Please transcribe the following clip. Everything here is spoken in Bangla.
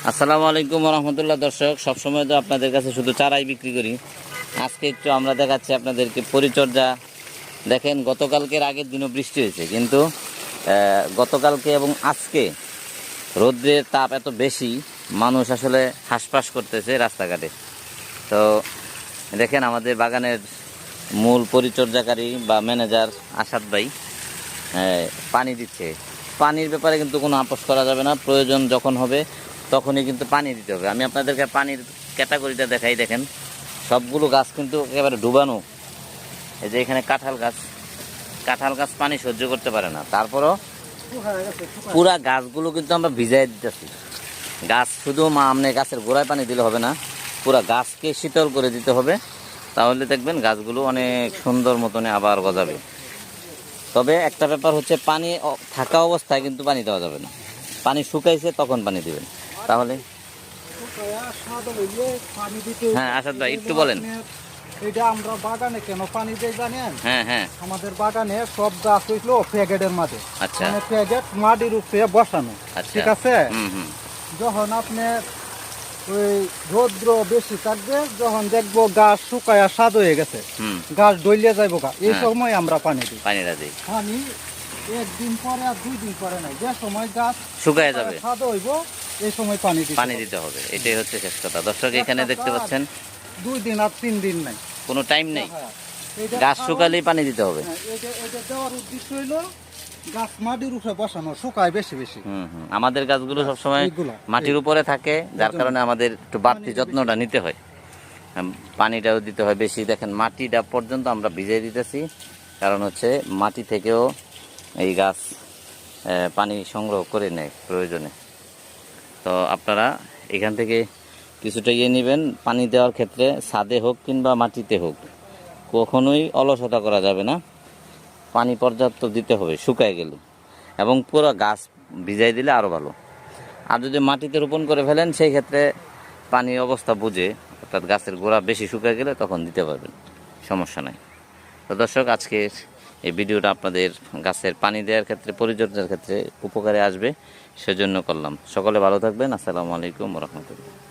আসসালামু আলাইকুম রহমতুল্লাহ। দর্শক, সবসময় তো আপনাদের কাছে শুধু চারাই বিক্রি করি। আজকে একটু আমরা দেখাচ্ছি আপনাদেরকে পরিচর্যা। দেখেন, গতকালকের আগের দিনও বৃষ্টি হয়েছে, কিন্তু গতকালকে এবং আজকে রৌদ্রের তাপ এত বেশি, মানুষ আসলে হাঁসফাঁস করতেছে রাস্তাঘাটে। তো দেখেন, আমাদের বাগানের মূল পরিচর্যাকারী বা ম্যানেজার আসাদ ভাই পানি দিচ্ছে। পানির ব্যাপারে কিন্তু কোনো আপোষ করা যাবে না, প্রয়োজন যখন হবে তখনই কিন্তু পানি দিতে হবে। আমি আপনাদেরকে পানির ক্যাটাগরিটা দেখাই। দেখেন, সবগুলো গাছ কিন্তু একেবারে ডুবানো। এই যে এখানে কাঁঠাল গাছ পানি সহ্য করতে পারে না, তারপরও পুরা গাছগুলো কিন্তু আমরা ভিজাই দিতেছি। গাছ শুধু আমনে গাছের গোড়ায় পানি দিলে হবে না, পুরা গাছকে শীতল করে দিতে হবে। তাহলে দেখবেন গাছগুলো অনেক সুন্দর মতনে আবার গজাবে। তবে একটা ব্যাপার হচ্ছে, পানি থাকা অবস্থায় কিন্তু পানি দেওয়া যাবে না। পানি শুকাইছে তখন পানি দিবেন। তাহলে হ্যাঁ, আসাদ ভাই একটু বলেন। এটা আমরা বাগানে কেন পানি দেই জানেন? হ্যাঁ, আমাদের বাগানে সব গাছ হইলো প্যাকেটের মাঝে। আচ্ছা, মানে প্যাকেট মাটির উপরে বসানো। ঠিক আছে। যখন আপনি ওই রৌদ্র বেশি থাকবে, যখন দেখবো গাছ শুকায়া স্বাদ হয়ে গেছে, গাছ ডইলে যাইবো গা, এই সময় আমরা পানি দিই। পানি একদিন পরে আর 2 দিন পরে নাই, যে সময় গাছ শুকায় যাবে, স্বাদ হইব, এই সময় পানি দিতে হবে। এটাই হচ্ছে শেষ কথা। দর্শক, এখানে দেখতে পাচ্ছেন 2 দিন আর 3 দিন নাই, কোনো টাইম নেই। গাছ শুকালেই পানি দিতে হবে। এটা দেওয়ার উদ্দেশ্য হইলো গাছ মাটির উপরে বসানো, শুকায় বেশি বেশি। আমাদের গাছগুলো সবসময় মাটির উপরে থাকে, যার কারণে আমাদের একটু বাড়তি যত্নটা নিতে হয়, পানিটাও দিতে হয় বেশি। দেখেন, মাটিটা পর্যন্ত আমরা ভিজিয়ে দিতেছি, কারণ হচ্ছে মাটি থেকেও এই গাছ পানি সংগ্রহ করে নেয় প্রয়োজনে। তো আপনারা এখান থেকে কিছুটা নেবেন। পানি দেওয়ার ক্ষেত্রে ছাদে হোক কিংবা মাটিতে হোক, কখনোই অলসতা করা যাবে না। পানি পর্যাপ্ত দিতে হবে শুকায় গেলে, এবং পুরো গাছ ভিজাই দিলে আরও ভালো। আর যদি মাটিতে রোপণ করে ফেলেন, সেই ক্ষেত্রে পানির অবস্থা বুঝে, অর্থাৎ গাছের গোড়া বেশি শুকায় গেলে তখন দিতে পারবেন, সমস্যা নাই। তো দর্শক, আজকের এই ভিডিওটা আপনাদের গাছের পানি দেওয়ার ক্ষেত্রে, পরিচর্যার ক্ষেত্রে উপকারে আসবে, সেজন্য করলাম। সকলে ভালো থাকবেন। আসসালামু আলাইকুম রহমতুল্লাহ।